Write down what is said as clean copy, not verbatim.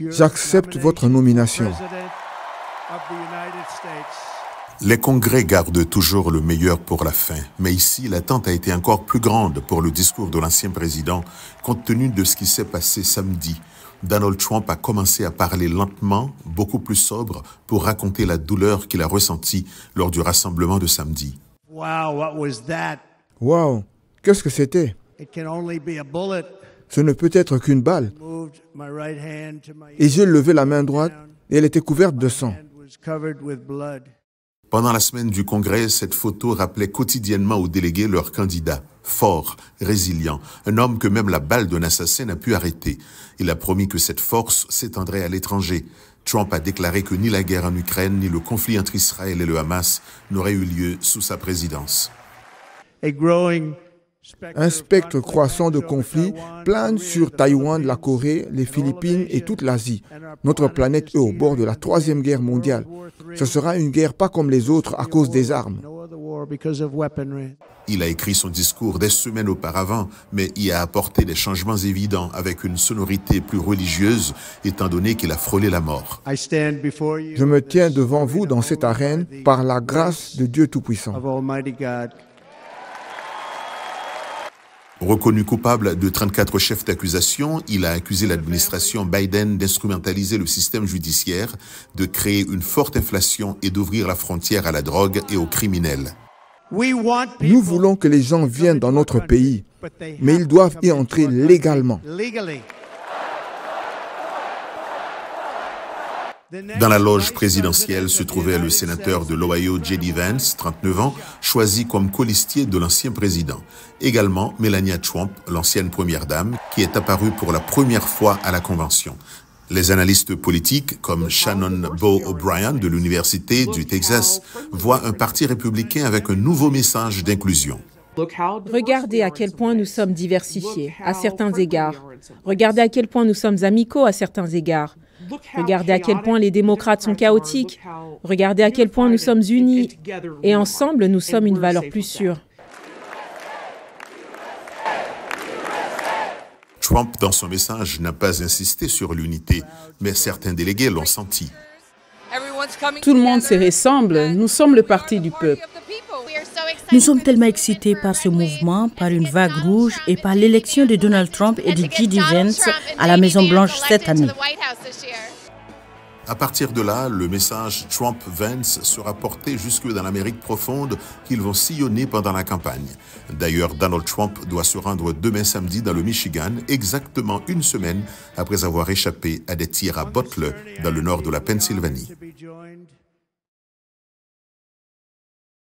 J'accepte votre nomination. Les congrès gardent toujours le meilleur pour la fin, mais ici, l'attente a été encore plus grande pour le discours de l'ancien président, compte tenu de ce qui s'est passé samedi. Donald Trump a commencé à parler lentement, beaucoup plus sobre, pour raconter la douleur qu'il a ressentie lors du rassemblement de samedi. Wow, qu'est-ce que c'était? Ce ne peut être qu'une balle. Et j'ai levé la main droite et elle était couverte de sang. Pendant la semaine du Congrès, cette photo rappelait quotidiennement aux délégués leur candidat, fort, résilient, un homme que même la balle d'un assassin n'a pu arrêter. Il a promis que cette force s'étendrait à l'étranger. Trump a déclaré que ni la guerre en Ukraine, ni le conflit entre Israël et le Hamas n'auraient eu lieu sous sa présidence. Un spectre croissant de conflits plane sur Taïwan, la Corée, les Philippines et toute l'Asie. Notre planète est au bord de la Troisième Guerre mondiale. Ce sera une guerre pas comme les autres à cause des armes. Il a écrit son discours des semaines auparavant, mais y a apporté des changements évidents avec une sonorité plus religieuse, étant donné qu'il a frôlé la mort. Je me tiens devant vous dans cette arène par la grâce de Dieu Tout-Puissant. Reconnu coupable de 34 chefs d'accusation, il a accusé l'administration Biden d'instrumentaliser le système judiciaire, de créer une forte inflation et d'ouvrir la frontière à la drogue et aux criminels. Nous voulons que les gens viennent dans notre pays, mais ils doivent y entrer légalement. Dans la loge présidentielle se trouvait le sénateur de l'Ohio, J.D. Vance, 39 ans, choisi comme colistier de l'ancien président. Également, Melania Trump, l'ancienne première dame, qui est apparue pour la première fois à la convention. Les analystes politiques, comme Shannon Bow O'Brien de l'Université du Texas, voient un parti républicain avec un nouveau message d'inclusion. Regardez à quel point nous sommes diversifiés à certains égards. Regardez à quel point nous sommes amicaux à certains égards. Regardez à quel point les démocrates sont chaotiques. Regardez à quel point nous sommes unis. Et ensemble, nous sommes une valeur plus sûre. Trump, dans son message, n'a pas insisté sur l'unité, mais certains délégués l'ont senti. Tout le monde se ressemble. Nous sommes le parti du peuple. Nous sommes tellement excités par ce mouvement, par une vague rouge et par l'élection de Donald Trump et de J.D. Vance à la Maison-Blanche cette année. À partir de là, le message Trump-Vance sera porté jusque dans l'Amérique profonde qu'ils vont sillonner pendant la campagne. D'ailleurs, Donald Trump doit se rendre demain samedi dans le Michigan, exactement une semaine après avoir échappé à des tirs à Butler, dans le nord de la Pennsylvanie.